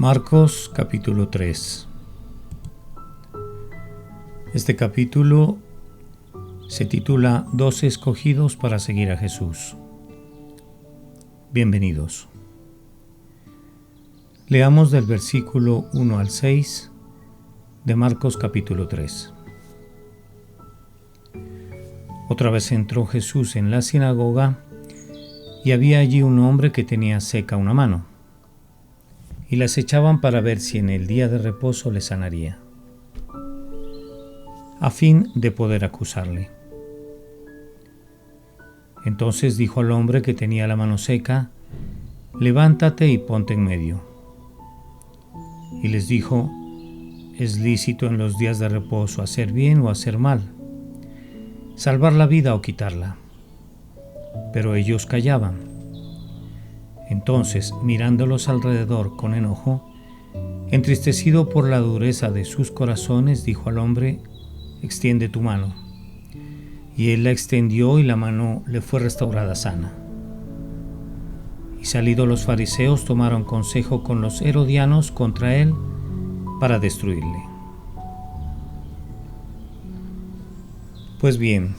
Marcos capítulo 3. Este capítulo se titula 12 escogidos para seguir a Jesús. Bienvenidos. Leamos del versículo 1 al 6 de Marcos capítulo 3. Otra vez entró Jesús en la sinagoga y había allí un hombre que tenía seca una mano, y las echaban para ver si en el día de reposo le sanaría, a fin de poder acusarle. Entonces dijo al hombre que tenía la mano seca: levántate y ponte en medio. Y les dijo: ¿es lícito en los días de reposo hacer bien o hacer mal, salvar la vida o quitarla? Pero ellos callaban. Entonces, mirándolos alrededor con enojo, entristecido por la dureza de sus corazones, dijo al hombre: extiende tu mano. Y él la extendió y la mano le fue restaurada sana. Y salidos los fariseos, tomaron consejo con los herodianos contra él para destruirle. Pues bien,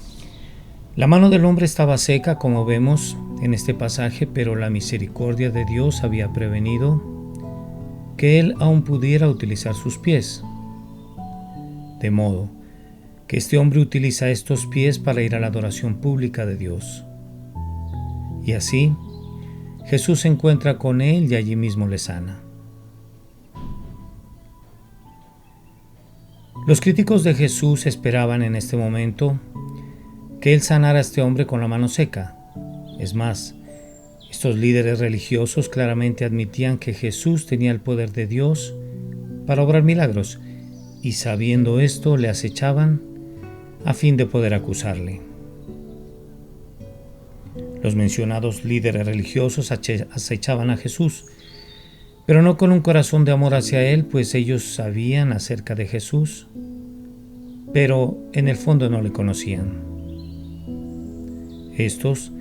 la mano del hombre estaba seca, como vemos en este pasaje, pero la misericordia de Dios había prevenido que él aún pudiera utilizar sus pies. De modo que este hombre utiliza estos pies para ir a la adoración pública de Dios. Y así, Jesús se encuentra con él y allí mismo le sana. Los críticos de Jesús esperaban en este momento que él sanara a este hombre con la mano seca. Es más, estos líderes religiosos claramente admitían que Jesús tenía el poder de Dios para obrar milagros, y sabiendo esto le acechaban a fin de poder acusarle. Los mencionados líderes religiosos acechaban a Jesús, pero no con un corazón de amor hacia él, pues ellos sabían acerca de Jesús, pero en el fondo no le conocían. Estos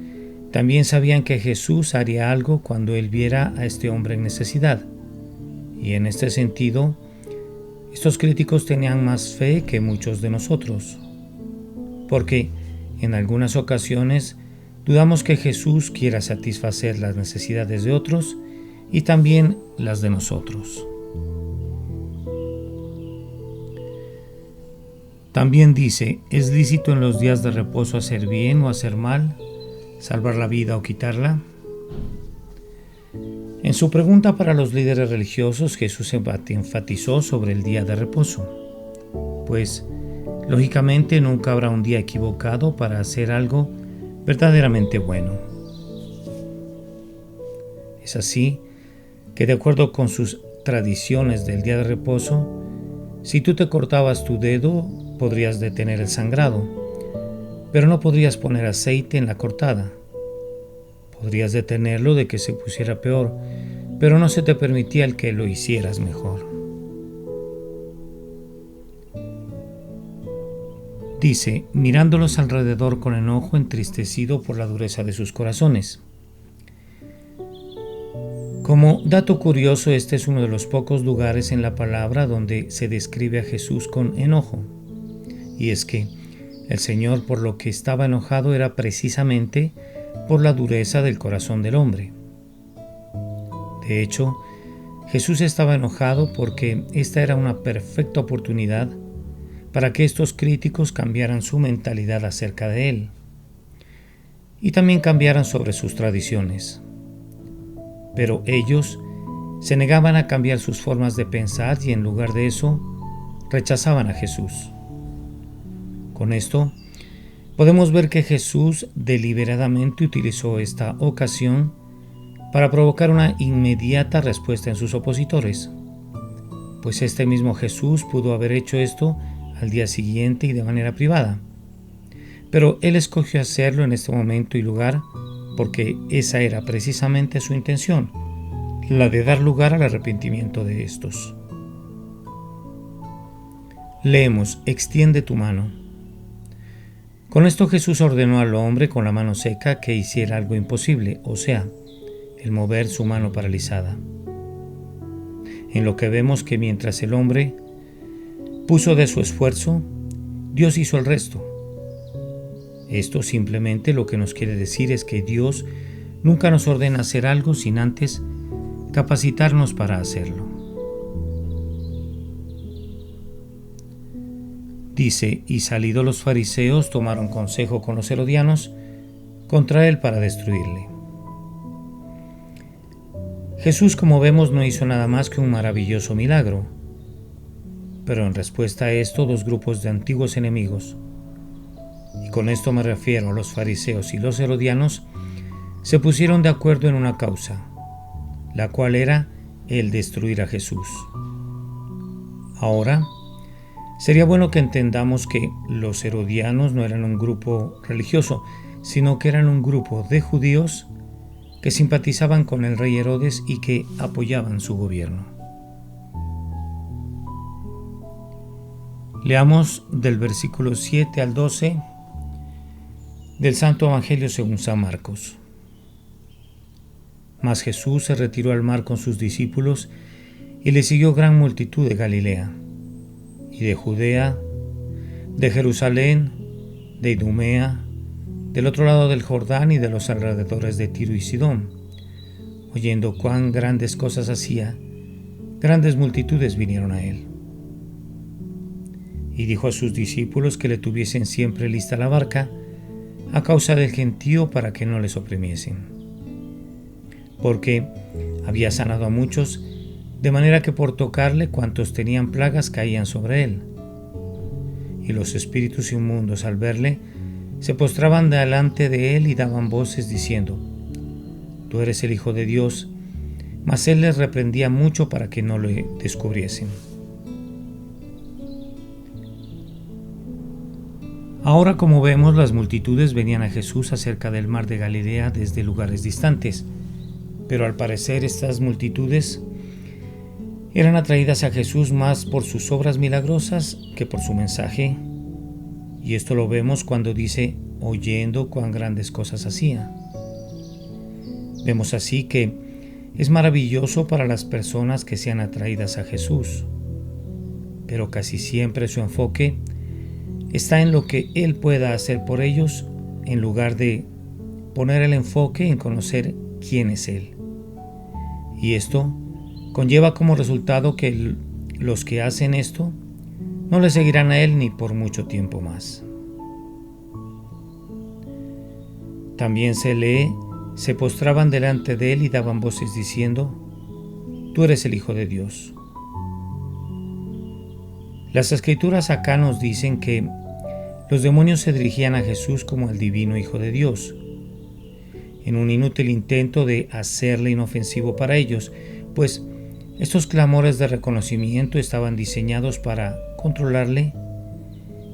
también sabían que Jesús haría algo cuando él viera a este hombre en necesidad, y en este sentido, estos críticos tenían más fe que muchos de nosotros, porque en algunas ocasiones dudamos que Jesús quiera satisfacer las necesidades de otros y también las de nosotros. También dice: ¿es lícito en los días de reposo hacer bien o hacer mal, salvar la vida o quitarla? En su pregunta para los líderes religiosos, Jesús enfatizó sobre el día de reposo, pues lógicamente nunca habrá un día equivocado para hacer algo verdaderamente bueno. Es así que, de acuerdo con sus tradiciones del día de reposo, si tú te cortabas tu dedo, podrías detener el sangrado, pero no podrías poner aceite en la cortada. Podrías detenerlo de que se pusiera peor, pero no se te permitía el que lo hicieras mejor. Dice: mirándolos alrededor con enojo, entristecido por la dureza de sus corazones. Como dato curioso, este es uno de los pocos lugares en la palabra donde se describe a Jesús con enojo. Y es que el Señor, por lo que estaba enojado, era precisamente por la dureza del corazón del hombre. De hecho, Jesús estaba enojado porque esta era una perfecta oportunidad para que estos críticos cambiaran su mentalidad acerca de él y también cambiaran sobre sus tradiciones. Pero ellos se negaban a cambiar sus formas de pensar y en lugar de eso rechazaban a Jesús. Con esto podemos ver que Jesús deliberadamente utilizó esta ocasión para provocar una inmediata respuesta en sus opositores, pues este mismo Jesús pudo haber hecho esto al día siguiente y de manera privada, pero él escogió hacerlo en este momento y lugar porque esa era precisamente su intención, la de dar lugar al arrepentimiento de estos. Leemos: extiende tu mano. Con esto Jesús ordenó al hombre con la mano seca que hiciera algo imposible, o sea, el mover su mano paralizada. en lo que vemos que mientras el hombre puso de su esfuerzo, Dios hizo el resto. Esto simplemente lo que nos quiere decir es que Dios nunca nos ordena hacer algo sin antes capacitarnos para hacerlo. Dice, y salidos los fariseos tomaron consejo con los herodianos contra él para destruirle. Jesús, como vemos, no hizo nada más que un maravilloso milagro, pero en respuesta a esto, dos grupos de antiguos enemigos, y con esto me refiero a los fariseos y los herodianos, se pusieron de acuerdo en una causa, la cual era el destruir a Jesús. Ahora, sería bueno que entendamos que los herodianos no eran un grupo religioso, sino que eran un grupo de judíos que simpatizaban con el rey Herodes y que apoyaban su gobierno. Leamos del versículo 7 al 12 del Santo Evangelio según San Marcos. Mas Jesús se retiró al mar con sus discípulos y le siguió gran multitud de Galilea, y de Judea, de Jerusalén, de Idumea, del otro lado del Jordán y de los alrededores de Tiro y Sidón. Oyendo cuán grandes cosas hacía, grandes multitudes vinieron a él. Y dijo a sus discípulos que le tuviesen siempre lista la barca a causa del gentío para que no les oprimiesen, porque había sanado a muchos, de manera que por tocarle cuantos tenían plagas caían sobre él. Y los espíritus inmundos al verle se postraban delante de él y daban voces diciendo: Tú eres el Hijo de Dios. Mas él les reprendía mucho para que no le descubriesen. Ahora, como vemos, las multitudes venían a Jesús acerca del mar de Galilea desde lugares distantes, pero al parecer estas multitudes eran atraídas a Jesús más por sus obras milagrosas que por su mensaje. Y esto lo vemos cuando dice, oyendo cuán grandes cosas hacía. Vemos así que es maravilloso para las personas que sean atraídas a Jesús, pero casi siempre su enfoque está en lo que Él pueda hacer por ellos, en lugar de poner el enfoque en conocer quién es Él. Y esto conlleva como resultado que los que hacen esto no le seguirán a Él ni por mucho tiempo más. También se lee, se postraban delante de Él y daban voces diciendo: Tú eres el Hijo de Dios. Las Escrituras acá nos dicen que los demonios se dirigían a Jesús como el divino Hijo de Dios, en un inútil intento de hacerle inofensivo para ellos, pues estos clamores de reconocimiento estaban diseñados para controlarle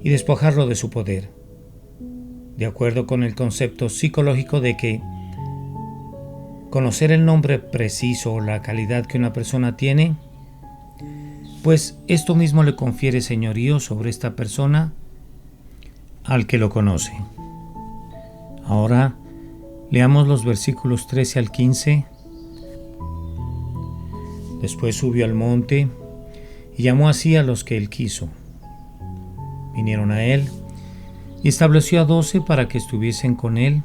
y despojarlo de su poder, de acuerdo con el concepto psicológico de que conocer el nombre preciso o la calidad que una persona tiene, pues esto mismo le confiere señorío sobre esta persona al que lo conoce. Ahora leamos los versículos 13 al 15. Después subió al monte y llamó así a los que él quiso. Vinieron a él y estableció a 12 para que estuviesen con él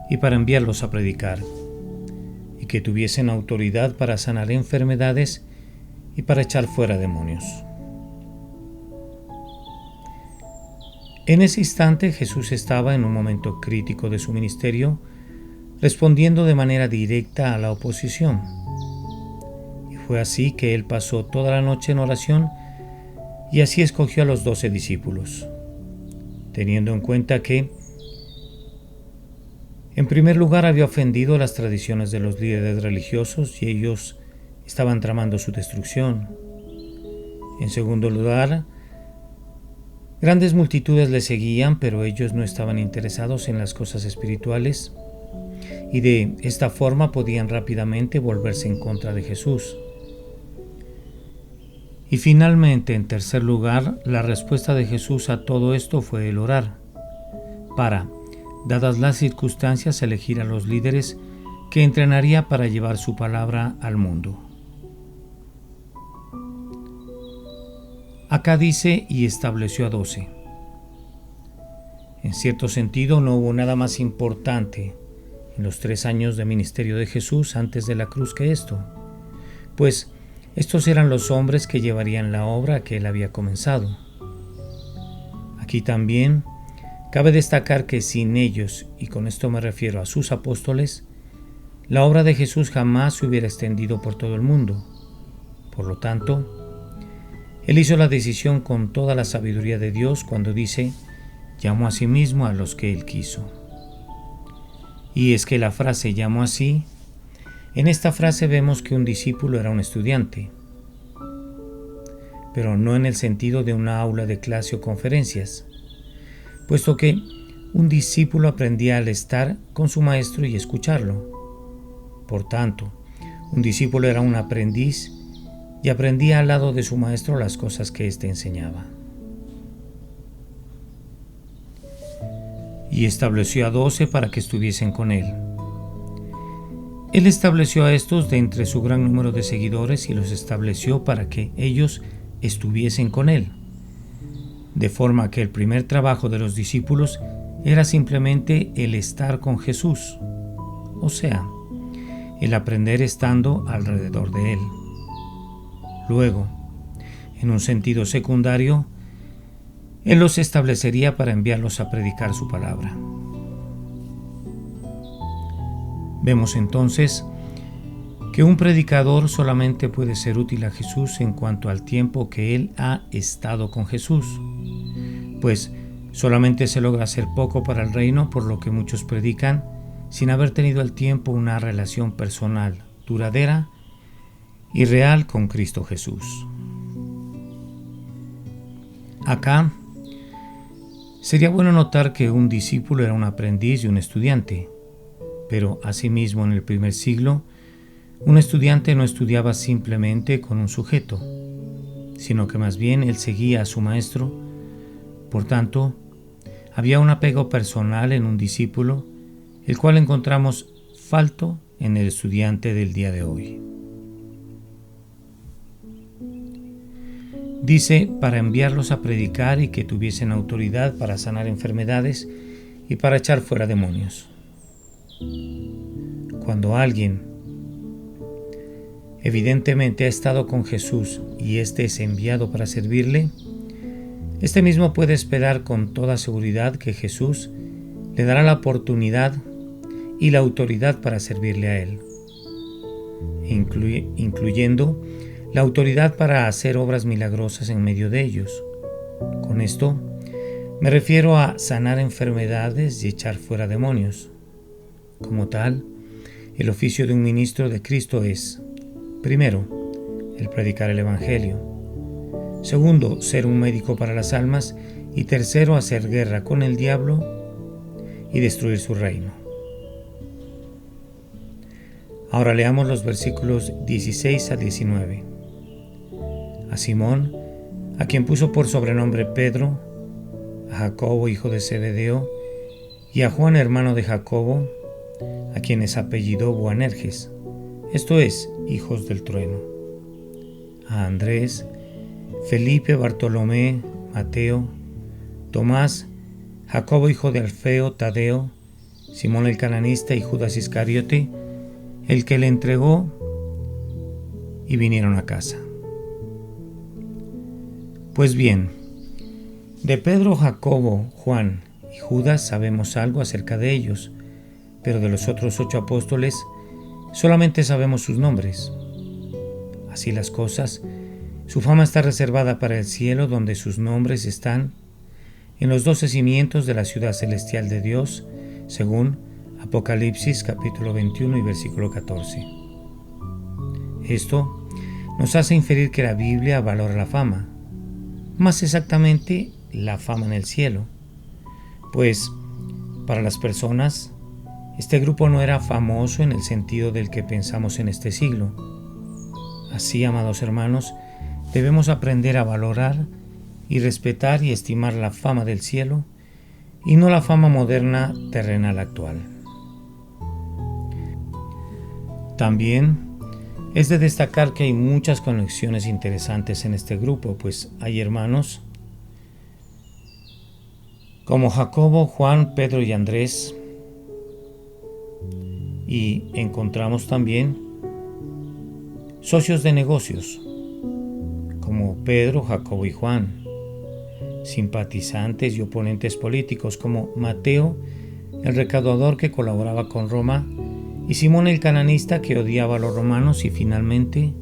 y para enviarlos a predicar, y que tuviesen autoridad para sanar enfermedades y para echar fuera demonios. En ese instante Jesús estaba en un momento crítico de su ministerio, respondiendo de manera directa a la oposición. Y fue así que él pasó toda la noche en oración y así escogió a los 12 discípulos, teniendo en cuenta que, en primer lugar, había ofendido las tradiciones de los líderes religiosos y ellos estaban tramando su destrucción. En segundo lugar, grandes multitudes le seguían, pero ellos no estaban interesados en las cosas espirituales y de esta forma podían rápidamente volverse en contra de Jesús. Y finalmente, en tercer lugar, la respuesta de Jesús a todo esto fue el orar, para, dadas las circunstancias, elegir a los líderes que entrenaría para llevar su palabra al mundo. Acá dice y estableció a 12. En cierto sentido, no hubo nada más importante en los 3 años de ministerio de Jesús antes de la cruz que esto, pues estos eran los hombres que llevarían la obra que él había comenzado. Aquí también cabe destacar que sin ellos, y con esto me refiero a sus apóstoles, la obra de Jesús jamás se hubiera extendido por todo el mundo. Por lo tanto, él hizo la decisión con toda la sabiduría de Dios cuando dice: llamó a sí mismo a los que él quiso. Y es que la frase llamó así, en esta frase vemos que un discípulo era un estudiante, pero no en el sentido de una aula de clase o conferencias, puesto que un discípulo aprendía al estar con su maestro y escucharlo. Por tanto, un discípulo era un aprendiz y aprendía al lado de su maestro las cosas que éste enseñaba. Y estableció a 12 para que estuviesen con él. Él estableció a estos de entre su gran número de seguidores y los estableció para que ellos estuviesen con él. De forma que el primer trabajo de los discípulos era simplemente el estar con Jesús, o sea, el aprender estando alrededor de él. Luego, en un sentido secundario, él los establecería para enviarlos a predicar su palabra. Vemos entonces que un predicador solamente puede ser útil a Jesús en cuanto al tiempo que él ha estado con Jesús, pues solamente se logra hacer poco para el reino, por lo que muchos predican sin haber tenido al tiempo una relación personal, duradera y real con Cristo Jesús. Acá sería bueno notar que un discípulo era un aprendiz y un estudiante, pero asimismo en el primer siglo, un estudiante no estudiaba simplemente con un sujeto, sino que más bien él seguía a su maestro. Por tanto, había un apego personal en un discípulo, el cual encontramos falto en el estudiante del día de hoy. Dice, para enviarlos a predicar y que tuviesen autoridad para sanar enfermedades y para echar fuera demonios. Cuando alguien evidentemente ha estado con Jesús y éste es enviado para servirle, este mismo puede esperar con toda seguridad que Jesús le dará la oportunidad y la autoridad para servirle a él, incluyendo la autoridad para hacer obras milagrosas en medio de ellos. Con esto me refiero a sanar enfermedades y echar fuera demonios. Como tal, el oficio de un ministro de Cristo es, primero, el predicar el Evangelio; segundo, ser un médico para las almas; y tercero, hacer guerra con el diablo y destruir su reino. Ahora leamos los versículos 16 a 19. A Simón, a quien puso por sobrenombre Pedro, a Jacobo hijo de Zebedeo, y a Juan hermano de Jacobo, a quienes apellidó Boanerges, esto es, hijos del trueno; a Andrés, Felipe, Bartolomé, Mateo, Tomás, Jacobo hijo de Alfeo, Tadeo, Simón el cananista y Judas Iscariote, el que le entregó, y vinieron a casa. Pues bien, de Pedro, Jacobo, Juan y Judas sabemos algo acerca de ellos, pero de los otros 8 apóstoles solamente sabemos sus nombres. Así las cosas, su fama está reservada para el cielo, donde sus nombres están en los 12 cimientos de la ciudad celestial de Dios, según Apocalipsis capítulo 21 y versículo 14. Esto nos hace inferir que la Biblia valora la fama, más exactamente la fama en el cielo, pues para las personas este grupo no era famoso en el sentido del que pensamos en este siglo. Así, amados hermanos, debemos aprender a valorar y respetar y estimar la fama del cielo y no la fama moderna terrenal actual. También Es de destacar que hay muchas conexiones interesantes en este grupo, pues hay hermanos como Jacobo, Juan, Pedro y Andrés, y encontramos también socios de negocios como Pedro, Jacobo y Juan, simpatizantes y oponentes políticos como Mateo, el recaudador que colaboraba con Roma, y Simón el cananista que odiaba a los romanos, y finalmente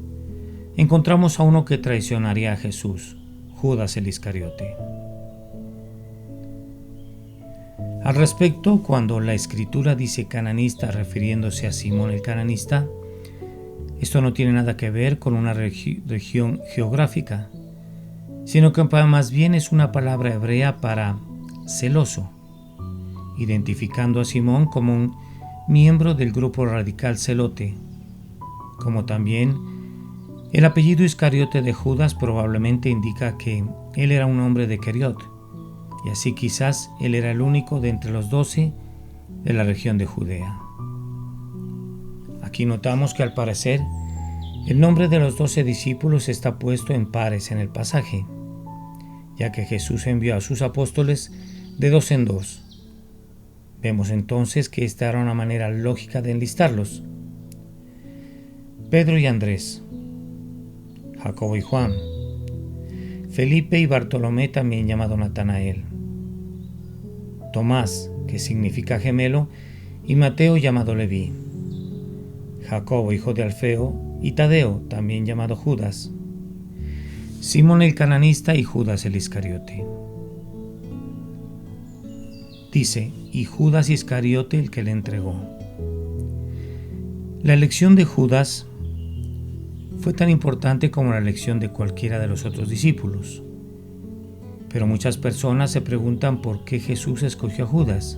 encontramos a uno que traicionaría a Jesús, Judas el Iscariote. Al respecto, cuando la Escritura dice cananista refiriéndose a Simón el cananista, esto no tiene nada que ver con una región geográfica, sino que más bien es una palabra hebrea para celoso, identificando a Simón como un miembro del grupo radical celote, como también el apellido Iscariote de Judas probablemente indica que él era un hombre de Queriot, y así quizás él era el único de entre los 12 de la región de Judea. Aquí notamos que al parecer el nombre de los 12 discípulos está puesto en pares en el pasaje, ya que Jesús envió a sus apóstoles de 2 en 2. Vemos entonces que esta era una manera lógica de enlistarlos. Pedro y Andrés, Jacobo y Juan, Felipe y Bartolomé, también llamado Natanael, Tomás, que significa gemelo, y Mateo, llamado Leví, Jacobo, hijo de Alfeo, y Tadeo, también llamado Judas, Simón el cananista y Judas el Iscariote. Dice, y Judas Iscariote el que le entregó. La elección de Judas fue tan importante como la elección de cualquiera de los otros discípulos. Pero muchas personas se preguntan por qué Jesús escogió a Judas.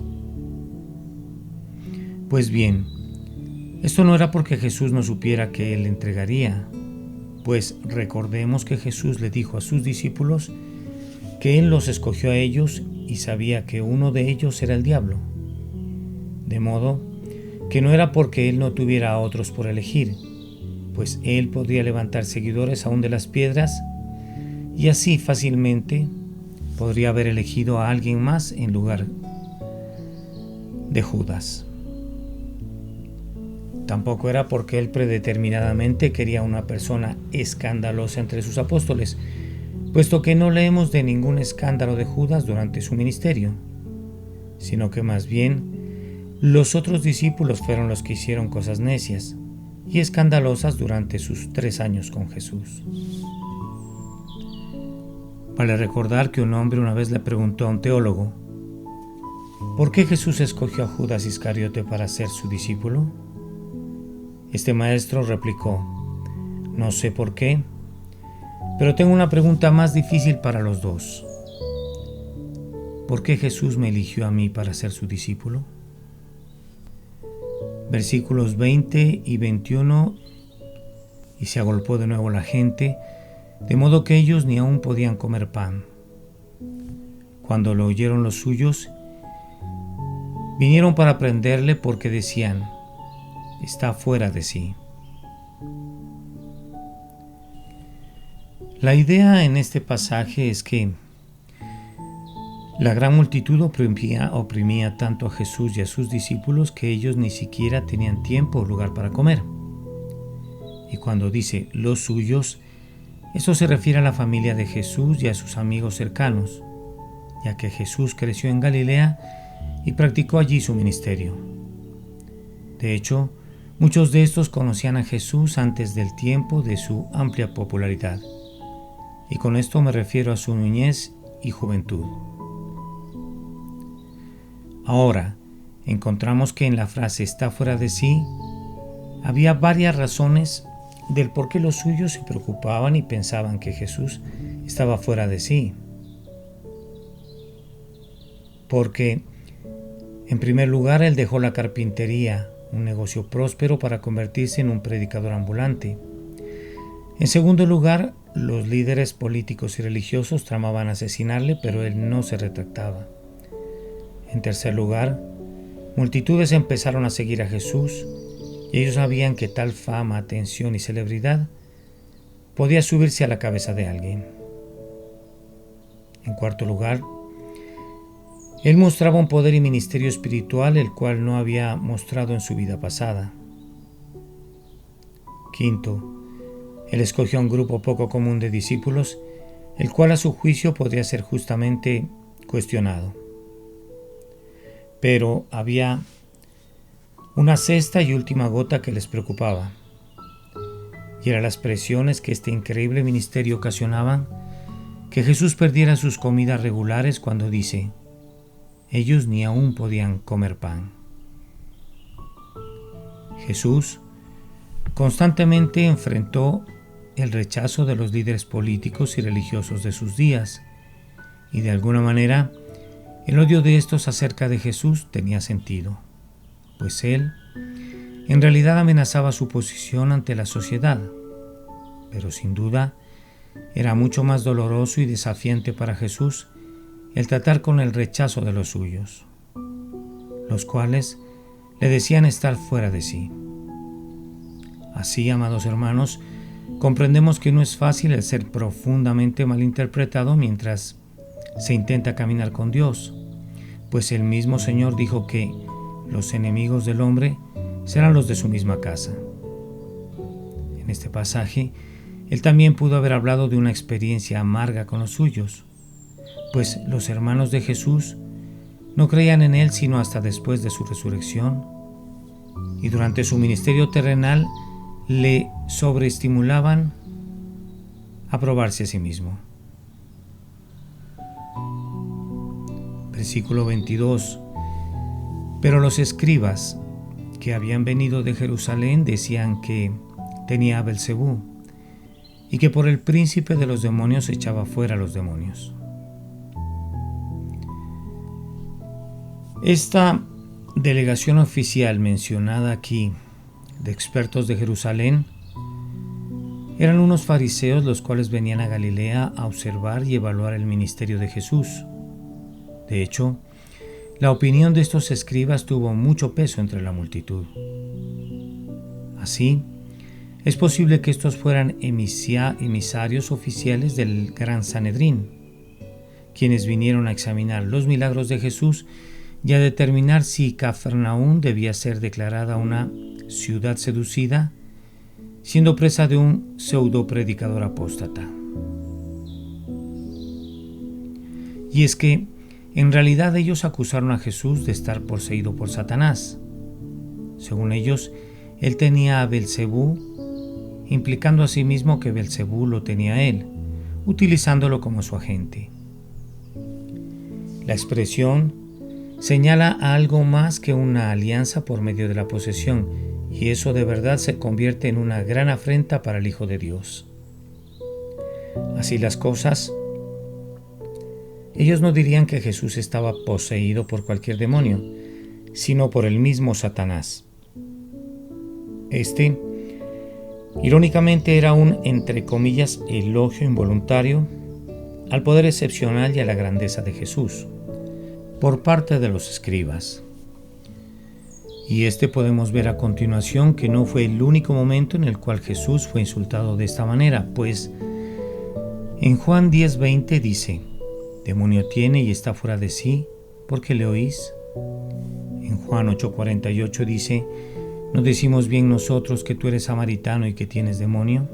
Pues bien, esto no era porque Jesús no supiera que él le entregaría, pues recordemos que Jesús le dijo a sus discípulos que él los escogió a ellos y sabía que uno de ellos era el diablo. De modo que no era porque él no tuviera a otros por elegir, pues él podría levantar seguidores aún de las piedras y así fácilmente podría haber elegido a alguien más en lugar de Judas. Tampoco era porque él predeterminadamente quería una persona escandalosa entre sus apóstoles, puesto que no leemos de ningún escándalo de Judas durante su ministerio, sino que más bien los otros discípulos fueron los que hicieron cosas necias y escandalosas durante sus 3 años con Jesús. Vale recordar que un hombre una vez le preguntó a un teólogo, ¿por qué Jesús escogió a Judas Iscariote para ser su discípulo? Este maestro replicó, no sé por qué, pero tengo una pregunta más difícil para los dos. ¿Por qué Jesús me eligió a mí para ser su discípulo? Versículos 20 y 21, y se agolpó de nuevo la gente, de modo que ellos ni aún podían comer pan. Cuando lo oyeron los suyos, vinieron para prenderle porque decían, está fuera de sí. La idea en este pasaje es que la gran multitud oprimía tanto a Jesús y a sus discípulos que ellos ni siquiera tenían tiempo o lugar para comer. Y cuando dice los suyos, eso se refiere a la familia de Jesús y a sus amigos cercanos, ya que Jesús creció en Galilea y practicó allí su ministerio. De hecho, muchos de estos conocían a Jesús antes del tiempo de su amplia popularidad. Y con esto me refiero a su niñez y juventud. Ahora, encontramos que en la frase está fuera de sí, había varias razones del por qué los suyos se preocupaban y pensaban que Jesús estaba fuera de sí. Porque, en primer lugar, él dejó la carpintería, un negocio próspero, para convertirse en un predicador ambulante. En segundo lugar, los líderes políticos y religiosos tramaban asesinarle, pero él no se retractaba. En tercer lugar, multitudes empezaron a seguir a Jesús, y ellos sabían que tal fama, atención y celebridad podía subirse a la cabeza de alguien. En cuarto lugar, él mostraba un poder y ministerio espiritual el cual no había mostrado en su vida pasada. Quinto, él escogió un grupo poco común de discípulos, el cual a su juicio podría ser justamente cuestionado. Pero había una sexta y última gota que les preocupaba, y eran las presiones que este increíble ministerio ocasionaban, que Jesús perdiera sus comidas regulares cuando dice: ellos ni aún podían comer pan. Jesús constantemente enfrentó el rechazo de los líderes políticos y religiosos de sus días, y de alguna manera el odio de estos acerca de Jesús tenía sentido, pues él en realidad amenazaba su posición ante la sociedad, pero sin duda era mucho más doloroso y desafiante para Jesús el tratar con el rechazo de los suyos, los cuales le decían estar fuera de sí. Así, amados hermanos, comprendemos que no es fácil el ser profundamente malinterpretado mientras se intenta caminar con Dios, pues el mismo Señor dijo que los enemigos del hombre serán los de su misma casa. En este pasaje, él también pudo haber hablado de una experiencia amarga con los suyos, pues los hermanos de Jesús no creían en él sino hasta después de su resurrección, y durante su ministerio terrenal le sobreestimulaban a probarse a sí mismo. Versículo 22. Pero los escribas que habían venido de Jerusalén decían que tenía a Belcebú y que por el príncipe de los demonios echaba fuera a los demonios. Esta delegación oficial mencionada aquí de expertos de Jerusalén eran unos fariseos los cuales venían a Galilea a observar y evaluar el ministerio de Jesús. De hecho, la opinión de estos escribas tuvo mucho peso entre la multitud. Así, es posible que estos fueran emisarios oficiales del Gran Sanedrín, quienes vinieron a examinar los milagros de Jesús y a determinar si Cafarnaúm debía ser declarada una ciudad seducida, siendo presa de un pseudo predicador apóstata. Y es que, en realidad, ellos acusaron a Jesús de estar poseído por Satanás. Según ellos, él tenía a Belcebú, implicando asimismo que Belcebú lo tenía a él, utilizándolo como su agente. La expresión señala a algo más que una alianza por medio de la posesión, y eso de verdad se convierte en una gran afrenta para el Hijo de Dios. Así las cosas, ellos no dirían que Jesús estaba poseído por cualquier demonio, sino por el mismo Satanás. Este, irónicamente, era un, entre comillas, elogio involuntario al poder excepcional y a la grandeza de Jesús por parte de los escribas. Y podemos ver a continuación que no fue el único momento en el cual Jesús fue insultado de esta manera, pues en Juan 10:20 dice: demonio tiene y está fuera de sí, ¿por qué le oís? En Juan 8:48 dice: ¿no decimos bien nosotros que tú eres samaritano y que tienes demonio?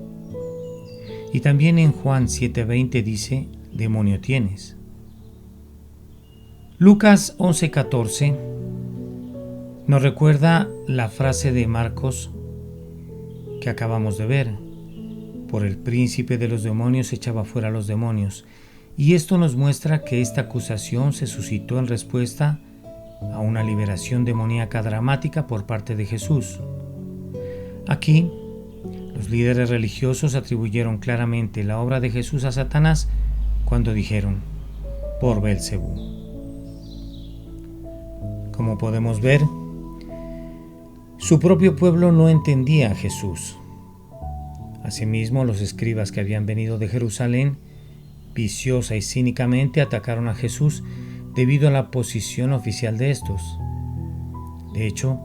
Y también en Juan 7:20 dice: demonio tienes. Lucas 11:14 nos recuerda la frase de Marcos que acabamos de ver: por el príncipe de los demonios echaba fuera a los demonios. Y esto nos muestra que esta acusación se suscitó en respuesta a una liberación demoníaca dramática por parte de Jesús. Aquí, los líderes religiosos atribuyeron claramente la obra de Jesús a Satanás cuando dijeron: por Belcebú. Como podemos ver, su propio pueblo no entendía a Jesús. Asimismo, los escribas que habían venido de Jerusalén, viciosa y cínicamente atacaron a Jesús debido a la posición oficial de estos. De hecho,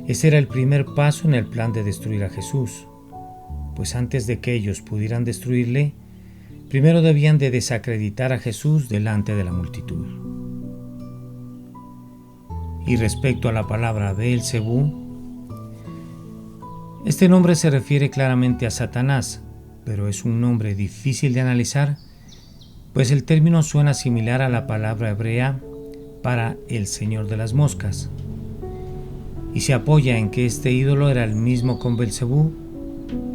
Ese era el primer paso en el plan de destruir a Jesús, pues antes de que ellos pudieran destruirle, primero debían de desacreditar a Jesús delante de la multitud. Y respecto a la palabra Beelzebú, este nombre se refiere claramente a Satanás, pero es un nombre difícil de analizar, pues el término suena similar a la palabra hebrea para el señor de las moscas, y se apoya en que este ídolo era el mismo con Beelzebú,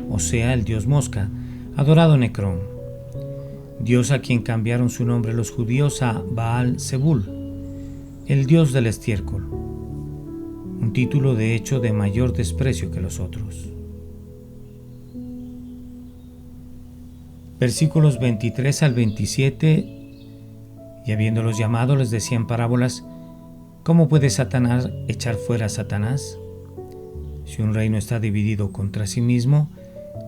o sea, el dios mosca, adorado en Ecrón, dios a quien cambiaron su nombre los judíos a Baal-Zebul, el dios del estiércol, un título de hecho de mayor desprecio que los otros. Versículos 23 al 27, y habiéndolos llamado les decían parábolas: ¿cómo puede Satanás echar fuera a Satanás? Si un reino está dividido contra sí mismo,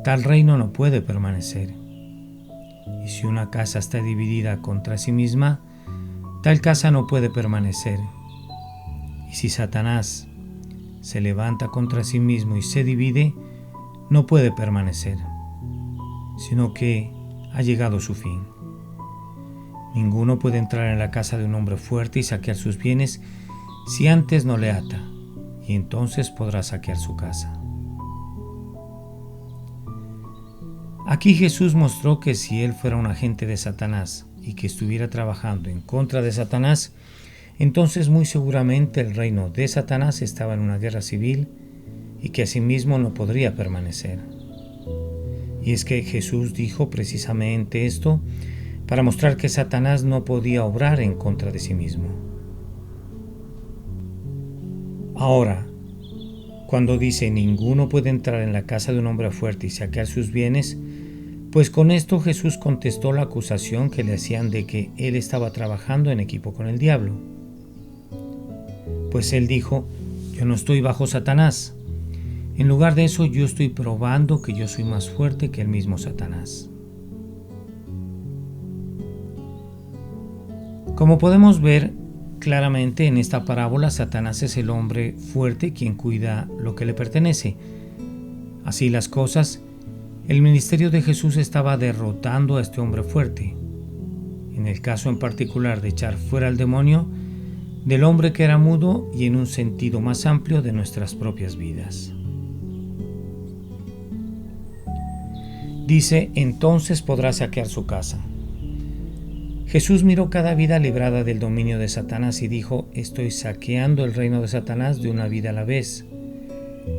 tal reino no puede permanecer. Y si una casa está dividida contra sí misma, tal casa no puede permanecer. Y si Satanás se levanta contra sí mismo y se divide, no puede permanecer, sino que ha llegado su fin. Ninguno puede entrar en la casa de un hombre fuerte y saquear sus bienes si antes no le ata, y entonces podrá saquear su casa. Aquí Jesús mostró que si él fuera un agente de Satanás y que estuviera trabajando en contra de Satanás, entonces muy seguramente el reino de Satanás estaba en una guerra civil y que asimismo no podría permanecer. Y es que Jesús dijo precisamente esto para mostrar que Satanás no podía obrar en contra de sí mismo. Ahora, cuando dice ninguno puede entrar en la casa de un hombre fuerte y saquear sus bienes, pues con esto Jesús contestó la acusación que le hacían de que él estaba trabajando en equipo con el diablo. Pues él dijo: yo no estoy bajo Satanás. En lugar de eso, yo estoy probando que yo soy más fuerte que el mismo Satanás. Como podemos ver claramente en esta parábola, Satanás es el hombre fuerte quien cuida lo que le pertenece. Así las cosas, el ministerio de Jesús estaba derrotando a este hombre fuerte. En el caso en particular de echar fuera al demonio, del hombre que era mudo y en un sentido más amplio de nuestras propias vidas. Dice: entonces podrá saquear su casa. Jesús miró cada vida librada del dominio de Satanás y dijo: estoy saqueando el reino de Satanás de una vida a la vez.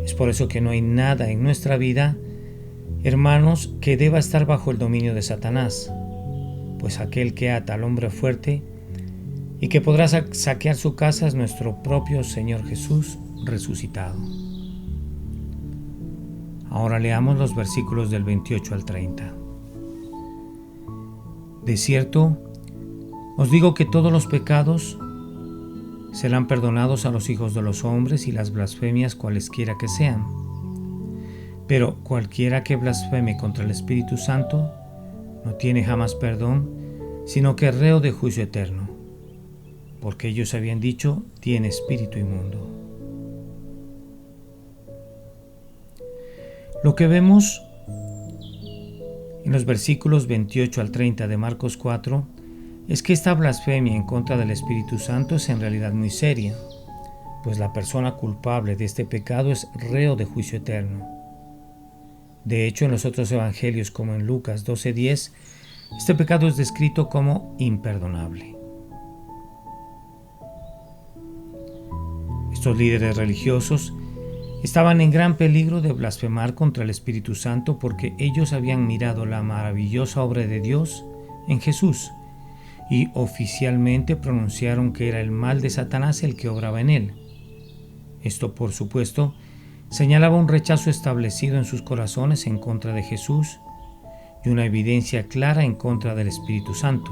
Es por eso que no hay nada en nuestra vida, hermanos, que deba estar bajo el dominio de Satanás, pues aquel que ata al hombre fuerte y que podrá saquear su casa es nuestro propio Señor Jesús resucitado. Ahora leamos los versículos del 28 al 30. De cierto, os digo que todos los pecados serán perdonados a los hijos de los hombres y las blasfemias cualesquiera que sean. Pero cualquiera que blasfeme contra el Espíritu Santo no tiene jamás perdón, sino que es reo de juicio eterno, porque ellos habían dicho: tiene espíritu inmundo. Lo que vemos en los versículos 28 al 30 de Marcos 4 es que esta blasfemia en contra del Espíritu Santo es en realidad muy seria, pues la persona culpable de este pecado es reo de juicio eterno. De hecho, en los otros evangelios, como en Lucas 12:10, este pecado es descrito como imperdonable. Estos líderes religiosos estaban en gran peligro de blasfemar contra el Espíritu Santo porque ellos habían mirado la maravillosa obra de Dios en Jesús y oficialmente pronunciaron que era el mal de Satanás el que obraba en él. Esto, por supuesto, señalaba un rechazo establecido en sus corazones en contra de Jesús y una evidencia clara en contra del Espíritu Santo.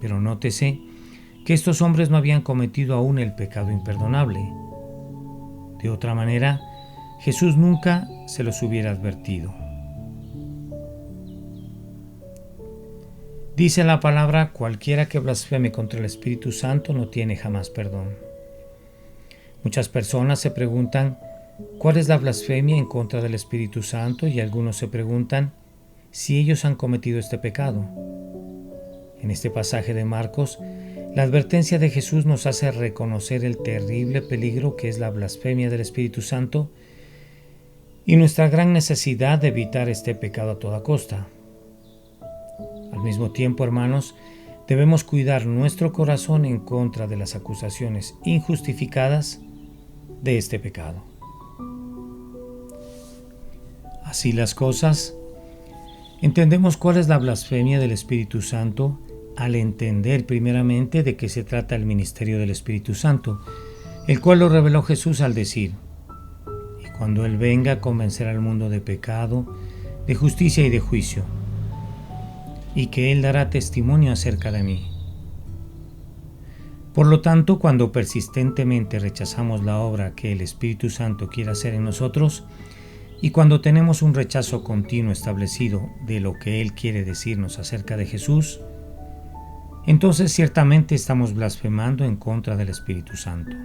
Pero nótese que estos hombres no habían cometido aún el pecado imperdonable. De otra manera, Jesús nunca se los hubiera advertido. Dice la palabra: cualquiera que blasfeme contra el Espíritu Santo no tiene jamás perdón. Muchas personas se preguntan cuál es la blasfemia en contra del Espíritu Santo y algunos se preguntan si ellos han cometido este pecado. En este pasaje de Marcos, la advertencia de Jesús nos hace reconocer el terrible peligro que es la blasfemia del Espíritu Santo y nuestra gran necesidad de evitar este pecado a toda costa. Al mismo tiempo, hermanos, debemos cuidar nuestro corazón en contra de las acusaciones injustificadas de este pecado. Así las cosas, entendemos cuál es la blasfemia del Espíritu Santo al entender primeramente de qué se trata el ministerio del Espíritu Santo, el cual lo reveló Jesús al decir: y cuando Él venga, convencerá al mundo de pecado, de justicia y de juicio, y que Él dará testimonio acerca de mí. Por lo tanto, cuando persistentemente rechazamos la obra que el Espíritu Santo quiere hacer en nosotros, y cuando tenemos un rechazo continuo establecido de lo que Él quiere decirnos acerca de Jesús, entonces ciertamente estamos blasfemando en contra del Espíritu Santo.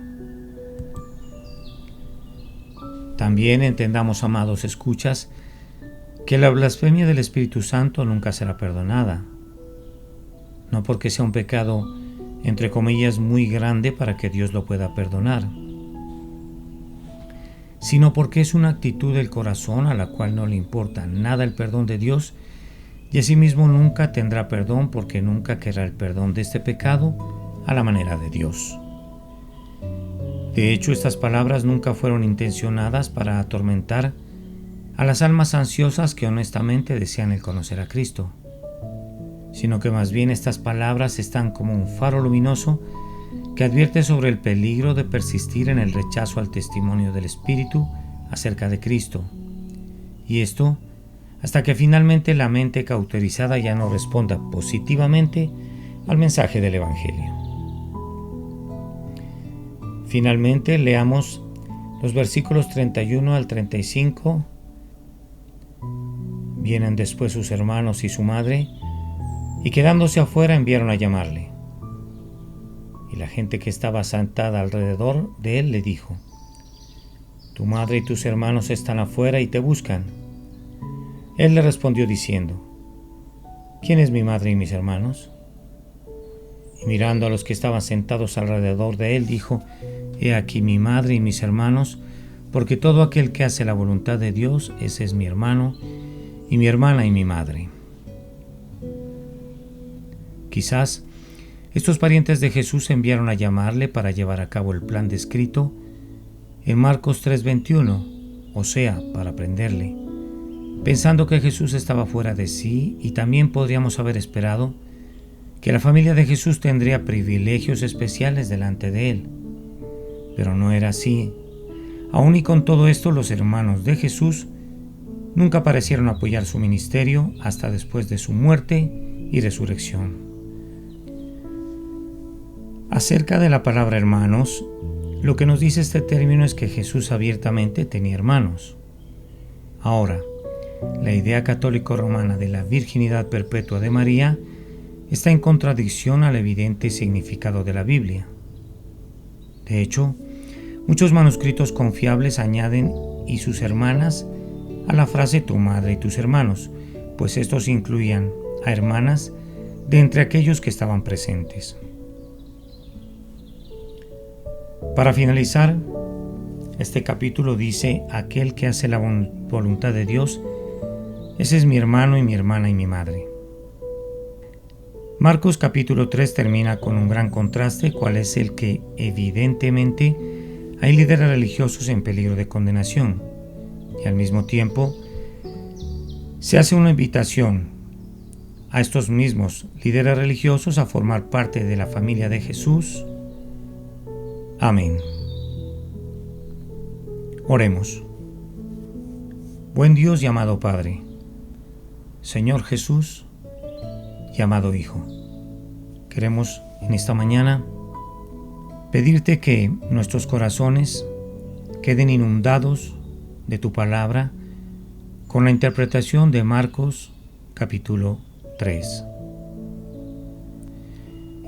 También entendamos, amados escuchas, que la blasfemia del Espíritu Santo nunca será perdonada, no porque sea un pecado, entre comillas, muy grande para que Dios lo pueda perdonar, sino porque es una actitud del corazón a la cual no le importa nada el perdón de Dios y asimismo nunca tendrá perdón porque nunca querrá el perdón de este pecado a la manera de Dios. De hecho, estas palabras nunca fueron intencionadas para atormentar a las almas ansiosas que honestamente desean el conocer a Cristo, sino que más bien estas palabras están como un faro luminoso que advierte sobre el peligro de persistir en el rechazo al testimonio del Espíritu acerca de Cristo, y esto hasta que finalmente la mente cauterizada ya no responda positivamente al mensaje del Evangelio. Finalmente, leamos los versículos 31 al 35. Vienen después sus hermanos y su madre, y quedándose afuera enviaron a llamarle. Y la gente que estaba sentada alrededor de él le dijo: tu madre y tus hermanos están afuera y te buscan. Él le respondió diciendo: ¿quién es mi madre y mis hermanos? Y mirando a los que estaban sentados alrededor de él, dijo: he aquí mi madre y mis hermanos, porque todo aquel que hace la voluntad de Dios, ese es mi hermano, y mi hermana y mi madre. Quizás estos parientes de Jesús enviaron a llamarle para llevar a cabo el plan descrito en Marcos 3:21, o sea, para prenderle, pensando que Jesús estaba fuera de sí, y también podríamos haber esperado que la familia de Jesús tendría privilegios especiales delante de él. Pero no era así. Aún y con todo esto, los hermanos de Jesús nunca parecieron apoyar su ministerio hasta después de su muerte y resurrección. Acerca de la palabra hermanos, lo que nos dice este término es que Jesús abiertamente tenía hermanos. Ahora, la idea católico-romana de la virginidad perpetua de María está en contradicción al evidente significado de la Biblia. De hecho, muchos manuscritos confiables añaden "y sus hermanas" a la frase "tu madre y tus hermanos", pues estos incluían a hermanas de entre aquellos que estaban presentes. Para finalizar, este capítulo dice: aquel que hace la voluntad de Dios, ese es mi hermano y mi hermana y mi madre. Marcos capítulo 3 termina con un gran contraste, cual es el que evidentemente hay líderes religiosos en peligro de condenación, y al mismo tiempo se hace una invitación a estos mismos líderes religiosos a formar parte de la familia de Jesús. Amén. Oremos. Buen Dios y amado Padre, Señor Jesús y amado Hijo, queremos en esta mañana pedirte que nuestros corazones queden inundados de tu palabra con la interpretación de Marcos capítulo 3.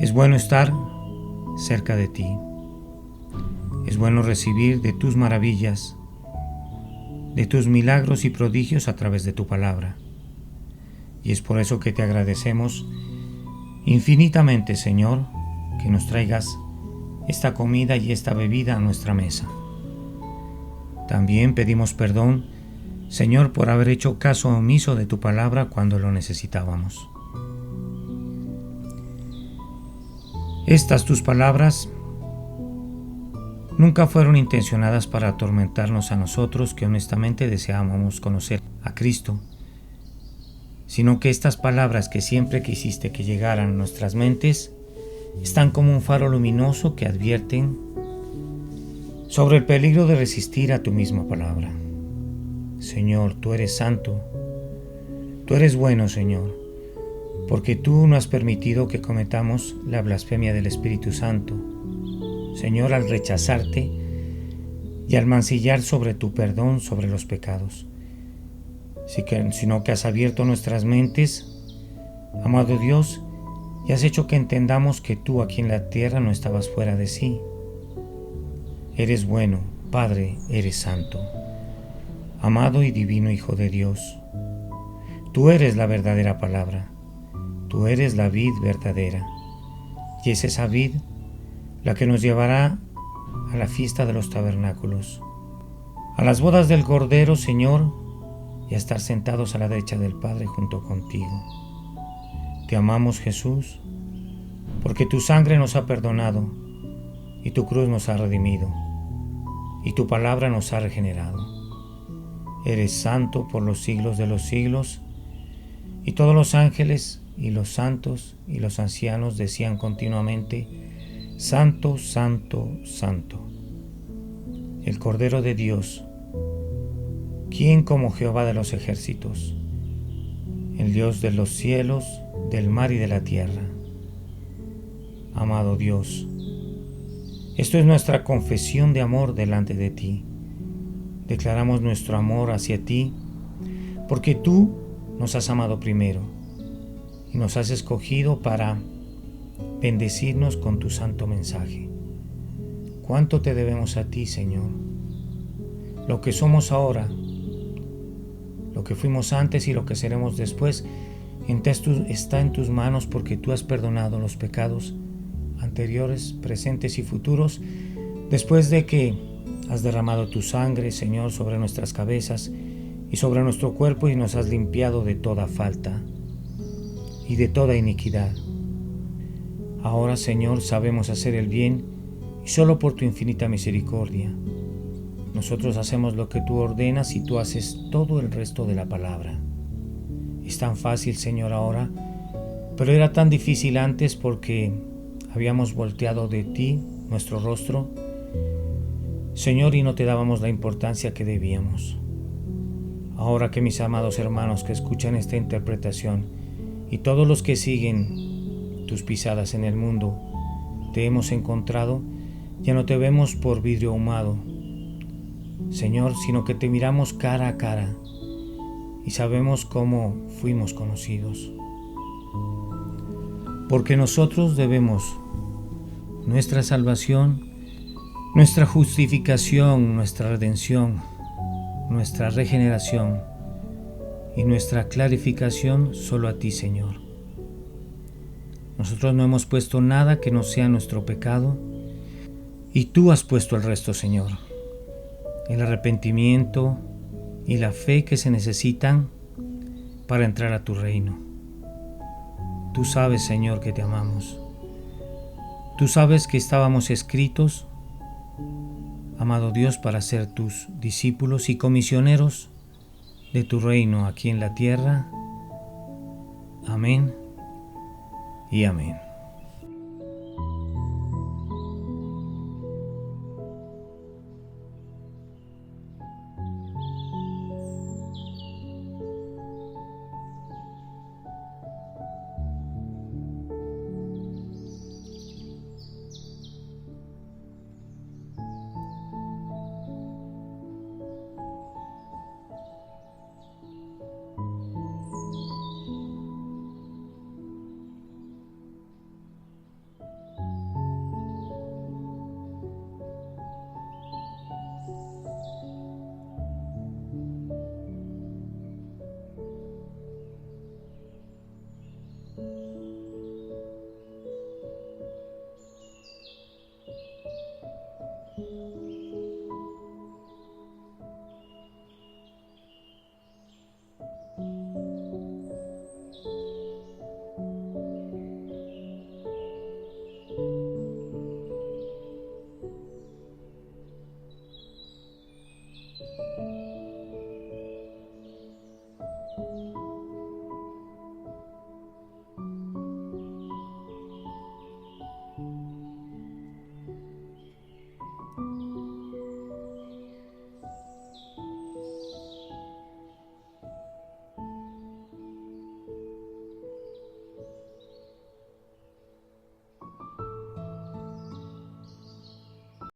Es bueno estar cerca de ti. Es bueno recibir de tus maravillas, de tus milagros y prodigios a través de tu palabra. Y es por eso que te agradecemos infinitamente, Señor, que nos traigas esta comida y esta bebida a nuestra mesa. También pedimos perdón, Señor, por haber hecho caso omiso de tu palabra cuando lo necesitábamos. Estas tus palabras nunca fueron intencionadas para atormentarnos a nosotros que honestamente deseábamos conocer a Cristo, sino que estas palabras que siempre quisiste que llegaran a nuestras mentes están como un faro luminoso que advierten sobre el peligro de resistir a tu misma palabra. Señor, tú eres santo, tú eres bueno, Señor, porque tú no has permitido que cometamos la blasfemia del Espíritu Santo, Señor, al rechazarte y al mancillar sobre tu perdón sobre los pecados, sino que has abierto nuestras mentes, amado Dios, y has hecho que entendamos que tú aquí en la tierra no estabas fuera de sí. Eres bueno, Padre, eres santo, amado y divino Hijo de Dios. Tú eres la verdadera palabra, tú eres la vid verdadera, y es esa vid la que nos llevará a la fiesta de los tabernáculos, a las bodas del Cordero, Señor, y a estar sentados a la derecha del Padre junto contigo. Te amamos, Jesús, porque tu sangre nos ha perdonado y tu cruz nos ha redimido y tu palabra nos ha regenerado. Eres santo por los siglos de los siglos, y todos los ángeles y los santos y los ancianos decían continuamente: Santo, santo, santo. El Cordero de Dios, ¿quién como Jehová de los ejércitos? El Dios de los cielos, del mar y de la tierra. Amado Dios, esto es nuestra confesión de amor delante de ti. Declaramos nuestro amor hacia ti porque tú nos has amado primero y nos has escogido para bendecirnos con tu santo mensaje. ¿Cuánto te debemos a ti, Señor? Lo que somos ahora, lo que fuimos antes y lo que seremos después, está en tus manos porque tú has perdonado los pecados anteriores, presentes y futuros, después de que has derramado tu sangre, Señor, sobre nuestras cabezas y sobre nuestro cuerpo y nos has limpiado de toda falta y de toda iniquidad. Ahora, Señor, sabemos hacer el bien y solo por tu infinita misericordia. Nosotros hacemos lo que tú ordenas y tú haces todo el resto de la palabra. Es tan fácil, Señor, ahora, pero era tan difícil antes porque habíamos volteado de ti nuestro rostro, Señor, y no te dábamos la importancia que debíamos. Ahora que mis amados hermanos que escuchan esta interpretación y todos los que siguen tus pisadas en el mundo, te hemos encontrado, ya no te vemos por vidrio ahumado, Señor, sino que te miramos cara a cara y sabemos cómo fuimos conocidos. Porque nosotros debemos nuestra salvación, nuestra justificación, nuestra redención, nuestra regeneración y nuestra clarificación solo a ti, Señor. Nosotros no hemos puesto nada que no sea nuestro pecado y tú has puesto el resto, Señor. El arrepentimiento y la fe que se necesitan para entrar a tu reino. Tú sabes, Señor, que te amamos. Tú sabes que estábamos escritos, amado Dios, para ser tus discípulos y comisioneros de tu reino aquí en la tierra. Amén y amén.